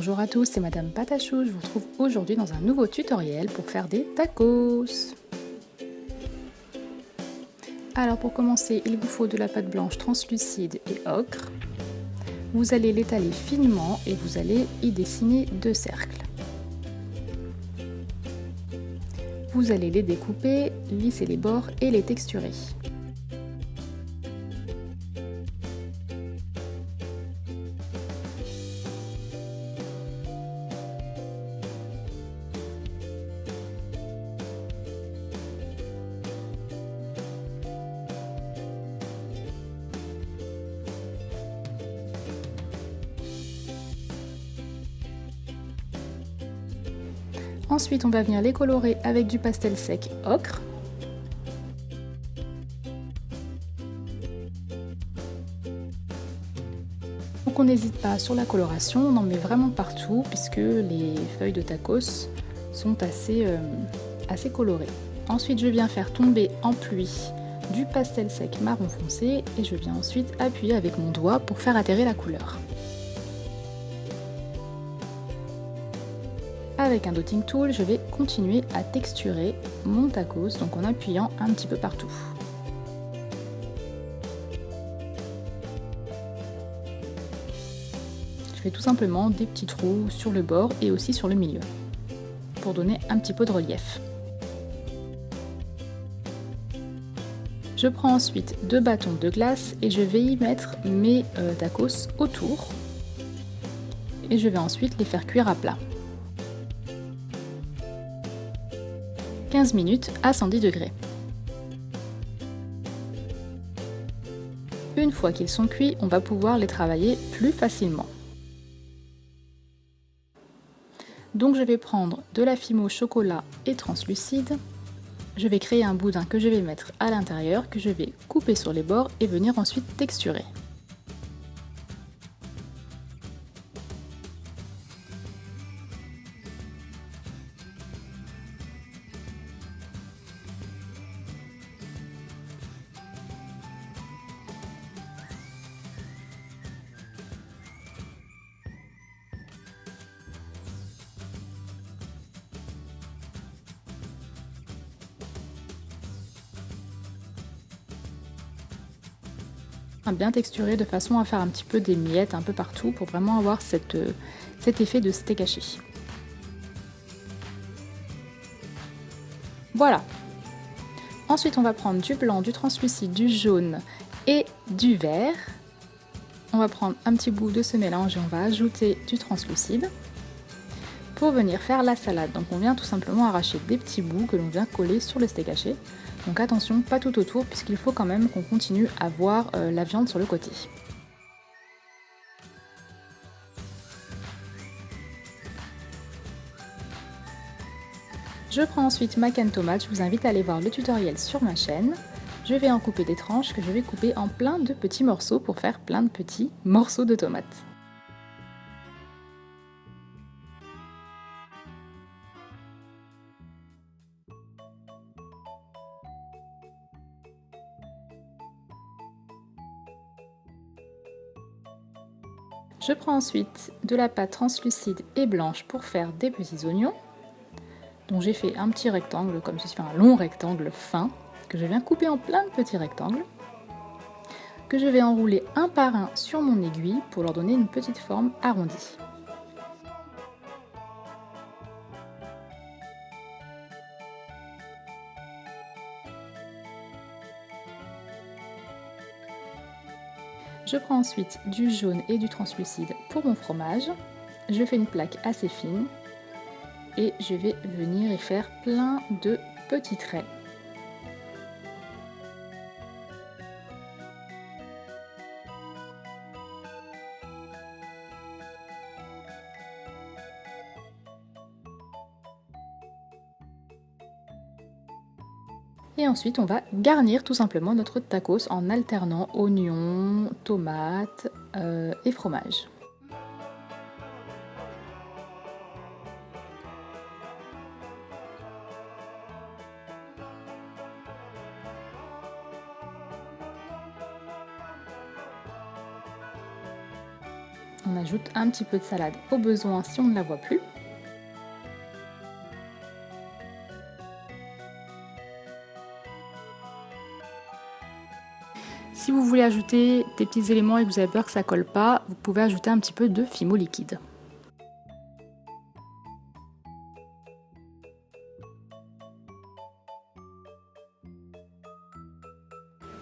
Bonjour à tous, c'est Madame Patachou, je vous retrouve aujourd'hui dans un nouveau tutoriel pour faire des tacos. Alors pour commencer, il vous faut de la pâte blanche translucide et ocre. Vous allez l'étaler finement et vous allez y dessiner 2 cercles. Vous allez les découper, lisser les bords et les texturer. Ensuite, on va venir les colorer avec du pastel sec ocre. Donc on n'hésite pas sur la coloration, on en met vraiment partout puisque les feuilles de tacos sont assez colorées. Ensuite, je viens faire tomber en pluie du pastel sec marron foncé et je viens ensuite appuyer avec mon doigt pour faire atterrir la couleur. Avec un dotting tool, je vais continuer à texturer mon tacos, donc en appuyant un petit peu partout. Je fais tout simplement des petits trous sur le bord et aussi sur le milieu, pour donner un petit peu de relief. Je prends ensuite 2 bâtons de glace et je vais y mettre mes tacos autour. Et je vais ensuite les faire cuire à plat. 15 minutes à 110 degrés. Une fois qu'ils sont cuits, on va pouvoir les travailler plus facilement. Donc je vais prendre de la fimo chocolat et translucide. Je vais créer un boudin que je vais mettre à l'intérieur, que je vais couper sur les bords et venir ensuite texturer. Bien texturé de façon à faire un petit peu des miettes un peu partout pour vraiment avoir cet effet de steak haché. Voilà. Ensuite on va prendre du blanc, du translucide, du jaune et du vert. On va prendre un petit bout de ce mélange et on va ajouter du translucide pour venir faire la salade. Donc on vient tout simplement arracher des petits bouts que l'on vient coller sur le steak haché. Donc attention, pas tout autour puisqu'il faut quand même qu'on continue à voir la viande sur le côté. Je prends ensuite ma canne tomate, je vous invite à aller voir le tutoriel sur ma chaîne. Je vais en couper des tranches que je vais couper en plein de petits morceaux pour faire plein de petits morceaux de tomates. Je prends ensuite de la pâte translucide et blanche pour faire des petits oignons. Donc j'ai fait un petit rectangle comme ceci, un long rectangle fin que je viens couper en plein de petits rectangles, que je vais enrouler un par un sur mon aiguille pour leur donner une petite forme arrondie. Je prends ensuite du jaune et du translucide pour mon fromage. Je fais une plaque assez fine et je vais venir y faire plein de petits traits. Et ensuite, on va garnir tout simplement notre tacos en alternant oignons, tomates et fromage. On ajoute un petit peu de salade au besoin si on ne la voit plus. Si vous voulez ajouter des petits éléments et que vous avez peur que ça colle pas, vous pouvez ajouter un petit peu de Fimo liquide.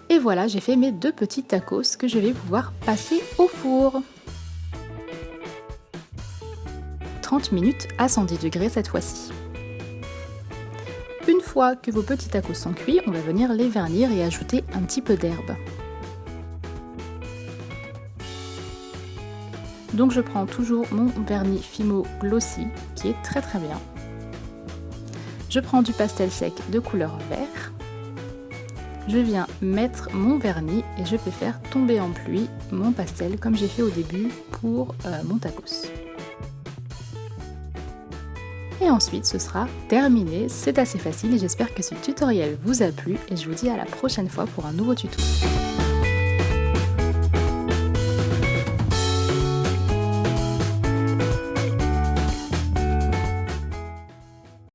Et voilà, j'ai fait mes 2 petits tacos que je vais pouvoir passer au four. 30 minutes à 110 degrés cette fois-ci. Une fois que vos petits tacos sont cuits, on va venir les vernir et ajouter un petit peu d'herbe. Donc je prends toujours mon vernis Fimo Glossy qui est très bien. Je prends du pastel sec de couleur vert. Je viens mettre mon vernis et je vais faire tomber en pluie mon pastel comme j'ai fait au début pour mon tacos. Et ensuite ce sera terminé, c'est assez facile et j'espère que ce tutoriel vous a plu et je vous dis à la prochaine fois pour un nouveau tuto.